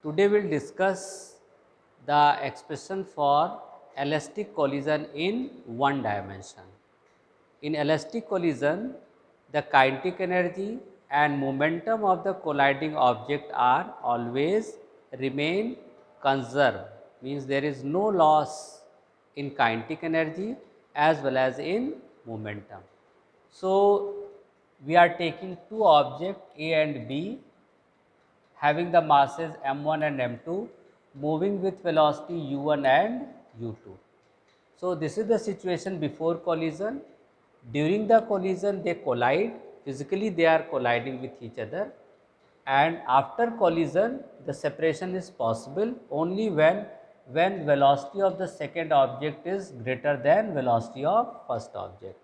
Today we will discuss the expression for elastic collision in one dimension. In elastic collision, the kinetic energy and momentum of the colliding object are always remain conserved, means there is no loss in kinetic energy as well as in momentum. So, we are taking two objects A and B having the masses m1 and m2 moving with velocity u1 and u2. So, this is the situation before collision. During the collision they collide, physically they are colliding with each other, and after collision the separation is possible only when velocity of the second object is greater than velocity of first object.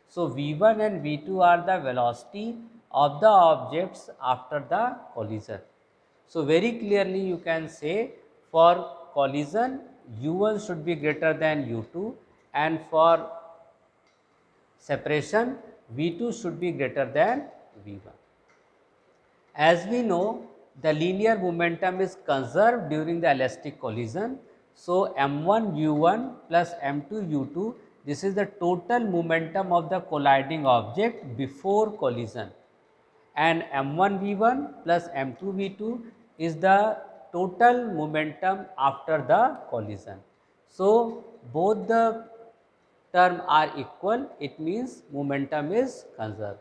So, V1 and V2 are the velocity of the objects after the collision. So, very clearly you can say for collision U1 should be greater than U2 and for separation V2 should be greater than V1. As we know, the linear momentum is conserved during the elastic collision. So, m1 u1 plus m2 u2, this is the total momentum of the colliding object before collision, and m1 v1 plus m2 v2 is the total momentum after the collision. So, both the term are equal, it means momentum is conserved.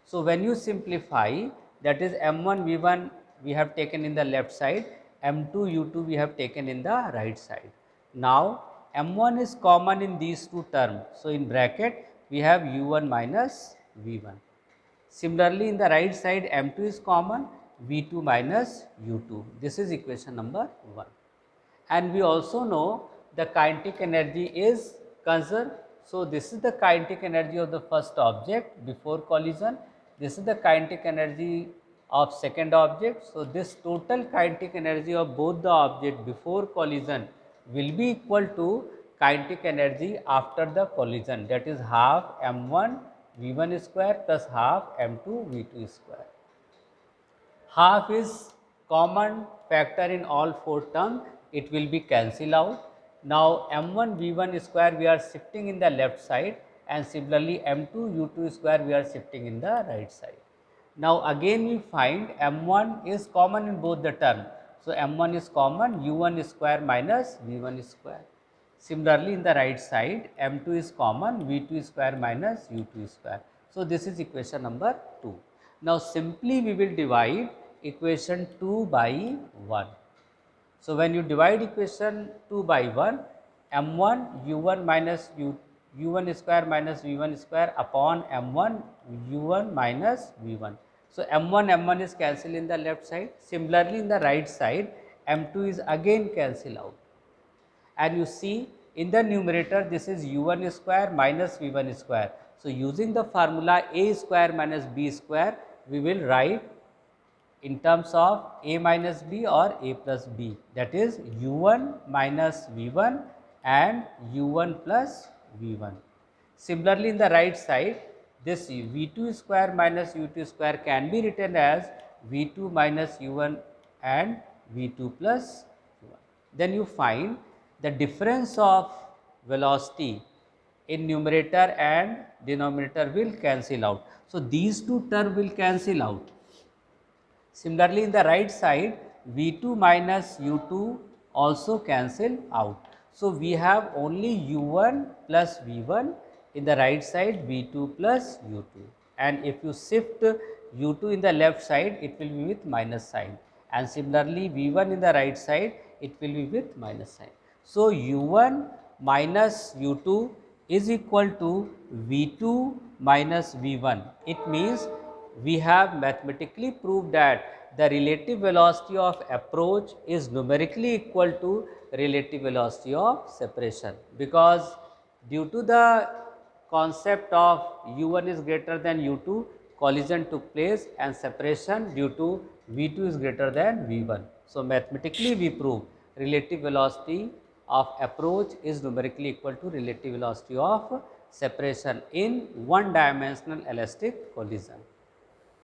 So, when you simplify, that is m1 v1 we have taken in the left side, m2 u2 we have taken in the right side. Now, m1 is common in these two terms. So, in bracket we have u1 minus v1. Similarly, in the right side m2 is common, v2 minus u2. This is equation number 1. And we also know the kinetic energy is conserved. So, this is the kinetic energy of the first object before collision, this is the kinetic energy of second object. So, this total kinetic energy of both the object before collision will be equal to kinetic energy after the collision, that is half m1 v1 square plus half m2 v2 square. Half is common factor in all four terms, it will be cancelled out. Now, m1 v1 square we are shifting in the left side, and similarly m2 u2 square we are shifting in the right side. Now, again we find m1 is common in both the terms. So, m1 is common, u1 square minus v1 square. Similarly, in the right side m2 is common, v2 square minus u2 square. So, this is equation number 2. Now, simply we will divide equation 2 by 1. So, when you divide equation 2 by 1, m1 u1 minus u1 square minus v1 square upon m1 u1 minus v1. So, m1 is cancelled in the left side. Similarly, in the right side m2 is again cancelled out, and you see in the numerator this is u1 square minus v1 square. So, using the formula a square minus b square, we will write in terms of a minus b or a plus b, that is u1 minus v1 and u1 plus v1. Similarly, in the right side this v2 square minus u2 square can be written as v2 minus u1 and v2 plus u1. Then you find the difference of velocity in numerator and denominator will cancel out. So, these two terms will cancel out. Similarly, in the right side V2 minus U2 also cancel out. So, we have only U1 plus V1, in the right side V2 plus U2, and if you shift U2 in the left side it will be with minus sign, and similarly V1 in the right side it will be with minus sign. So, U1 minus U2 is equal to V2 minus V1. It means we have mathematically proved that the relative velocity of approach is numerically equal to relative velocity of separation, because due to the concept of u1 is greater than u2, collision took place and separation due to v2 is greater than v1. So, mathematically we prove relative velocity of approach is numerically equal to relative velocity of separation in one dimensional elastic collision.